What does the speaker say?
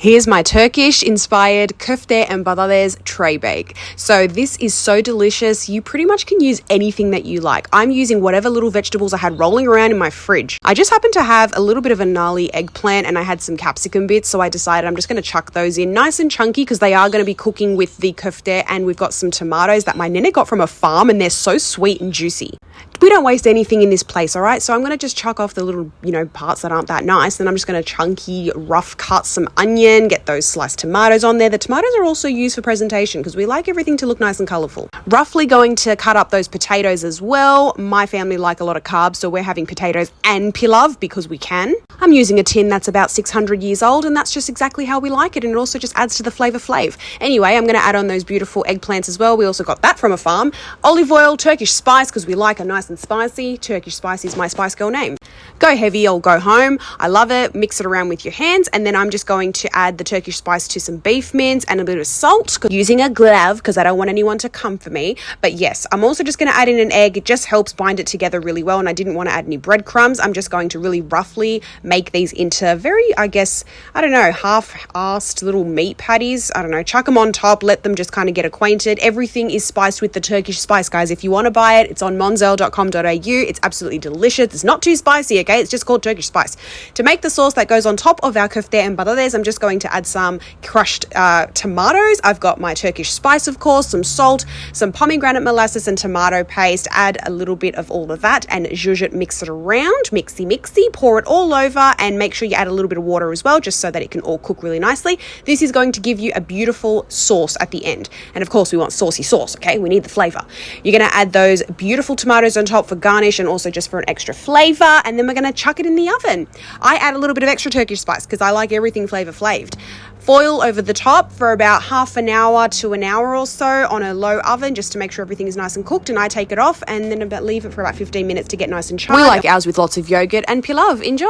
Here's my Turkish-inspired kofte and patates tray bake. So this is so delicious. You pretty much can use anything that you like. I'm using whatever little vegetables I had rolling around in my fridge. I just happened to have a little bit of a gnarly eggplant and I had some capsicum bits, so I decided I'm just going to chuck those in nice and chunky because they are going to be cooking with the kofte, and we've got some tomatoes that my nene got from a farm and they're so sweet and juicy. We don't waste anything in this place, all right? So I'm going to just chuck off the little, parts that aren't that nice. Then I'm just going to chunky, rough cut some onion, get those sliced tomatoes on there. The tomatoes are also used for presentation because we like everything to look nice and colourful. Roughly going to cut up those potatoes as well. My family like a lot of carbs, so we're having potatoes and pilav because we can. I'm using a tin that's about 600 years old, and that's just exactly how we like it, and it also just adds to the flavour flav. Anyway, I'm going to add on those beautiful eggplants as well. We also got that from a farm. Olive oil, Turkish spice, because we like a nice and spicy. Turkish spice is my spice girl name. Go heavy or go home. I love it. Mix it around with your hands, and then I'm just going to add the Turkish spice to some beef mince and a bit of salt, using a glove because I don't want anyone to come for me. But yes, I'm also just going to add in an egg. It just helps bind it together really well, and I didn't want to add any breadcrumbs. I'm just going to really roughly make these into very, half-assed little meat patties. Chuck them on top, let them just kind of get acquainted. Everything is spiced with the Turkish spice, guys. If you want to buy it, it's on monzel.com.au. It's absolutely delicious. It's not too spicy, okay? It's just called Turkish spice. To make the sauce that goes on top of our kofte and patates, I'm just going to add some crushed tomatoes. I've got my Turkish spice, of course, some salt, some pomegranate molasses and tomato paste. Add a little bit of all of that and zhuzh it, mix it around, mixy, pour it all over, and make sure you add a little bit of water as well, just so that it can all cook really nicely. This is going to give you a beautiful sauce at the end. And of course, we want saucy sauce, okay? We need the flavor. You're going to add those beautiful tomatoes on top for garnish and also just for an extra flavor. And then we're going to chuck it in the oven. I add a little bit of extra Turkish spice because I like everything flavor flaved. Foil over the top for about half an hour to an hour or so on a low oven, just to make sure everything is nice and cooked. And I take it off and then leave it for about 15 minutes to get nice and charred. We like ours with lots of yogurt and pilav. Enjoy.